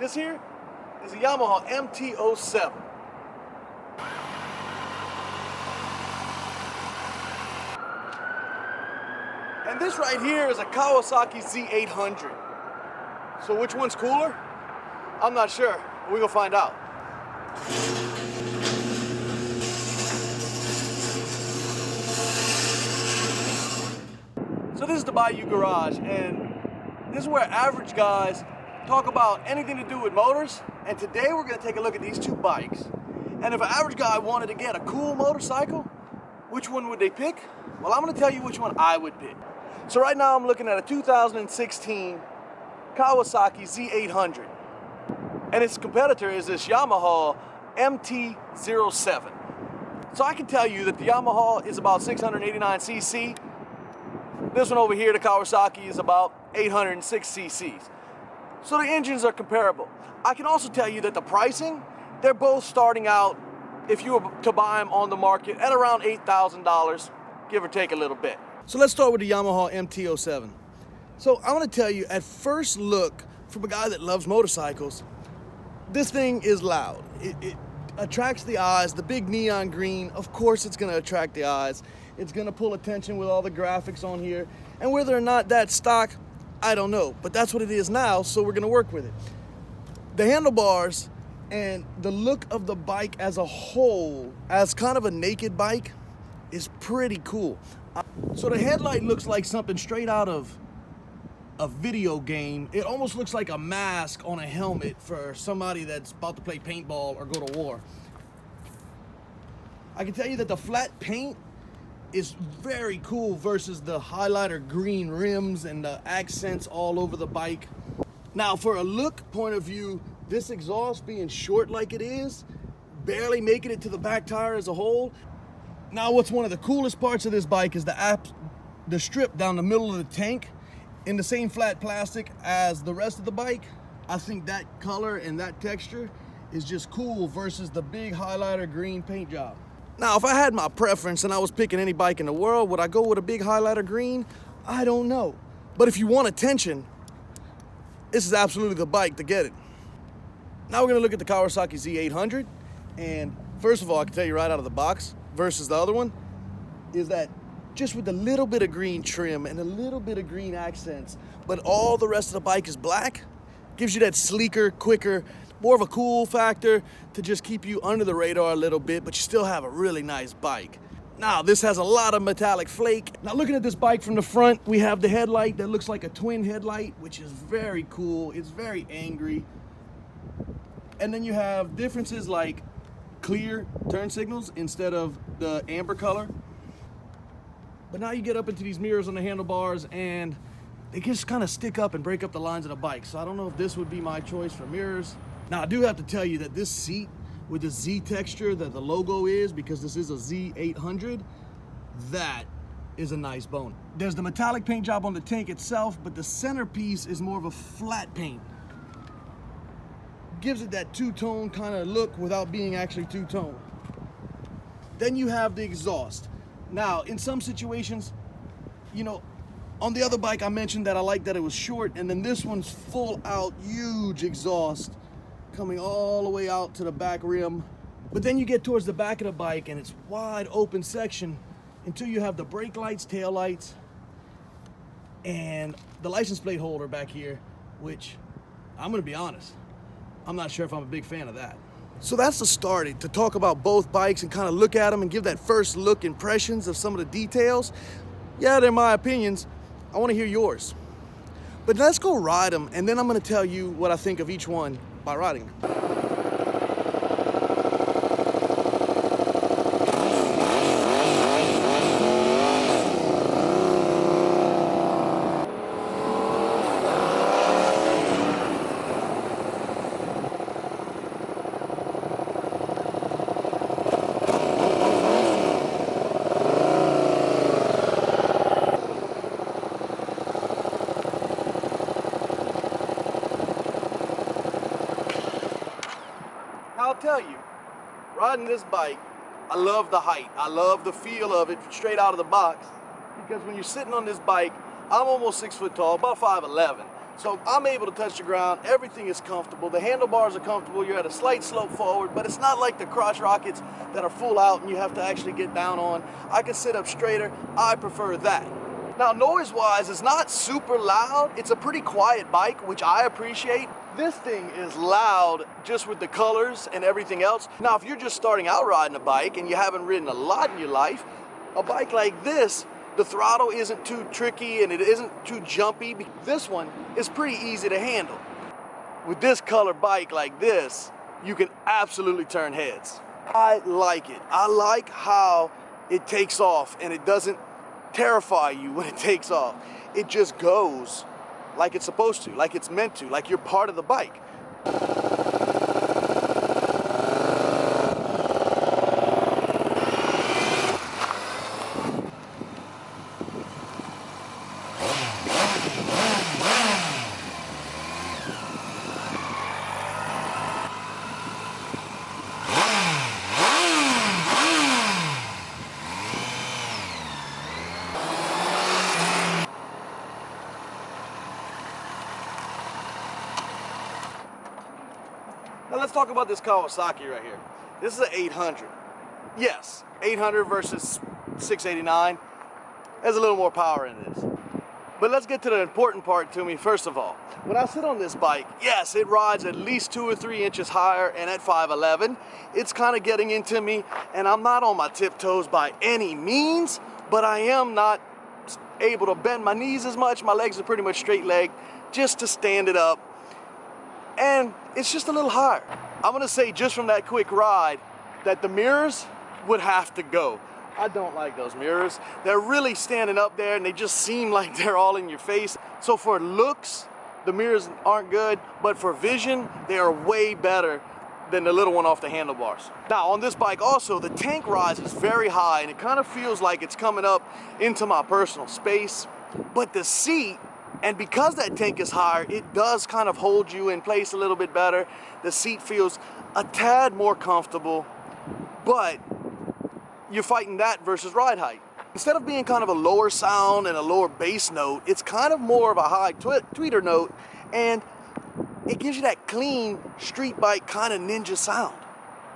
This here is a Yamaha Mt. And this right here is a Kawasaki Z800. So which one's cooler? I'm not sure, but we're gonna find out. So this is the Bayou Garage, and this is where average guys talk about anything to do with motors. And today we're gonna take a look at these two bikes. And if an average guy wanted to get a cool motorcycle, which one would they pick? Well, I'm gonna tell you which one I would pick. So right now I'm looking at a 2016 Kawasaki Z800. And its competitor is this Yamaha Mt. So I can tell you that the Yamaha is about 689cc. This one over here, the Kawasaki, is about 806 cc's. So the engines are comparable. I can also tell you that the pricing, they're both starting out, if you were to buy them on the market, at around $8,000, give or take a little bit. So let's start with the Yamaha Mt. So I want to tell you, at first look, from a guy that loves motorcycles, this thing is loud. It attracts the eyes. The big neon green, of course it's going to attract the eyes. It's going to pull attention with all the graphics on here. And whether or not that's stock, I don't know. But that's what it is now, so we're going to work with it. The handlebars and the look of the bike as a whole, as kind of a naked bike, is pretty cool. So the headlight looks like something straight out of a video game. It almost looks like a mask on a helmet for somebody that's about to play paintball or go to war. I can tell you that the flat paint is very cool versus the highlighter green rims and the accents all over the bike. Now, for a look point of view, this exhaust being short like it is, barely making it to the back tire as a whole. Now, what's one of the coolest parts of this bike is the strip down the middle of the tank in the same flat plastic as the rest of the bike. I think that color and that texture is just cool versus the big highlighter green paint job. Now, if I had my preference and I was picking any bike in the world, would I go with a big highlighter green? I don't know. But if you want attention, this is absolutely the bike to get it. Now we're gonna look at the Kawasaki Z800. And first of all, I can tell you right out of the box versus the other one, is that just with a little bit of green trim and a little bit of green accents, but all the rest of the bike is black, gives you that sleeker, quicker, more of a cool factor to just keep you under the radar a little bit, but you still have a really nice bike. Now, this has a lot of metallic flake. Now, looking at this bike from the front, we have the headlight that looks like a twin headlight, which is very cool. It's very angry. And then you have differences like clear turn signals instead of the amber color. But now you get up into these mirrors on the handlebars and they just kind of stick up and break up the lines of the bike. So I don't know if this would be my choice for mirrors. Now, I do have to tell you that this seat with the Z texture that the logo is, because this is a Z800, that is a nice bone. There's the metallic paint job on the tank itself, but the centerpiece is more of a flat paint. Gives it that two-tone kind of look without being actually two-tone. Then you have the exhaust. Now, in some situations, you know, on the other bike I mentioned that I liked that it was short, and then this one's full out, huge exhaust coming all the way out to the back rim. But then you get towards the back of the bike and it's wide open section until you have the brake lights, tail lights, and the license plate holder back here, which I'm gonna be honest, I'm not sure if I'm a big fan of that. So that's the start to talk about both bikes and kind of look at them and give that first look impressions of some of the details. Yeah, they're my opinions. I want to hear yours. But let's go ride them, and then I'm going to tell you what I think of each one by riding them. I'll tell you, riding this bike, I love the height. I love the feel of it straight out of the box, because when you're sitting on this bike, I'm almost 6 foot tall, about 5'11". So I'm able to touch the ground, everything is comfortable, the handlebars are comfortable, you're at a slight slope forward, but it's not like the crotch rockets that are full out and you have to actually get down on. I can sit up straighter, I prefer that. Now noise-wise, it's not super loud, it's a pretty quiet bike, which I appreciate. This thing is loud just with the colors and everything else. Now if you're just starting out riding a bike and you haven't ridden a lot in your life, a bike like this, the throttle isn't too tricky and it isn't too jumpy. This one is pretty easy to handle. With this color bike like this, you can absolutely turn heads. I like it. I like how it takes off and it doesn't terrify you when it takes off. It just goes like it's supposed to, like it's meant to, like you're part of the bike. Now let's talk about this Kawasaki right here. This is an 800. Yes, 800 versus 689. There's a little more power in this. But let's get to the important part to me first of all. When I sit on this bike, yes, it rides at least 2 or 3 inches higher, and at 5'11", it's kind of getting into me, and I'm not on my tiptoes by any means, but I am not able to bend my knees as much. My legs are pretty much straight legged just to stand it up. And it's just a little higher. I'm gonna say just from that quick ride that the mirrors would have to go. I don't like those mirrors. They're really standing up there and they just seem like they're all in your face. So for looks, the mirrors aren't good, but for vision, they are way better than the little one off the handlebars. Now on this bike also, the tank rise is very high and it kind of feels like it's coming up into my personal space, but the seat, and because that tank is higher, it does kind of hold you in place a little bit better. The seat feels a tad more comfortable, but you're fighting that versus ride height. Instead of being kind of a lower sound and a lower bass note, it's kind of more of a high tweeter note, and it gives you that clean street bike kind of ninja sound.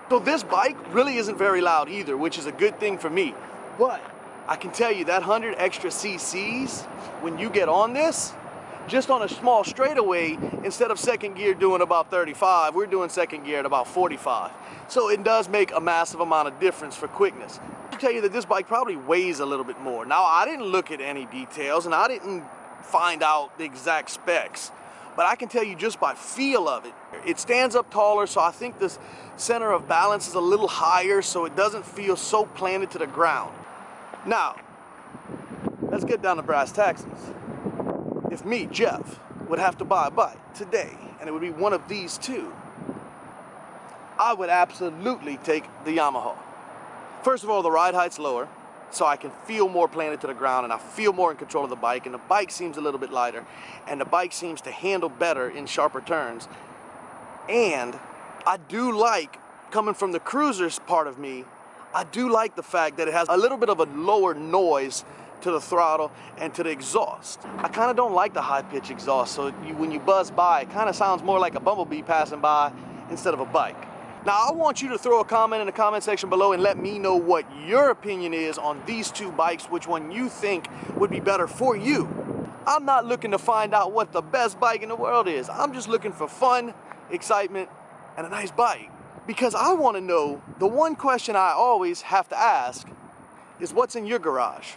So this bike really isn't very loud either, which is a good thing for me. But I can tell you that 100 extra cc's, when you get on this, just on a small straightaway, instead of second gear doing about 35, we're doing second gear at about 45. So it does make a massive amount of difference for quickness. I can tell you that this bike probably weighs a little bit more. Now, I didn't look at any details and I didn't find out the exact specs, but I can tell you just by feel of it, it stands up taller, so I think this center of balance is a little higher so it doesn't feel so planted to the ground. Now, let's get down to brass taxes. If me, Jeff, would have to buy a bike today, and it would be one of these two, I would absolutely take the Yamaha. First of all, the ride height's lower, so I can feel more planted to the ground, and I feel more in control of the bike, and the bike seems a little bit lighter, and the bike seems to handle better in sharper turns. And I do like, coming from the cruiser's part of me, I do like the fact that it has a little bit of a lower noise to the throttle and to the exhaust. I kind of don't like the high-pitch exhaust, so when you buzz by, it kind of sounds more like a bumblebee passing by instead of a bike. Now, I want you to throw a comment in the comment section below and let me know what your opinion is on these two bikes, which one you think would be better for you. I'm not looking to find out what the best bike in the world is. I'm just looking for fun, excitement, and a nice bike. Because I want to know, the one question I always have to ask is what's in your garage?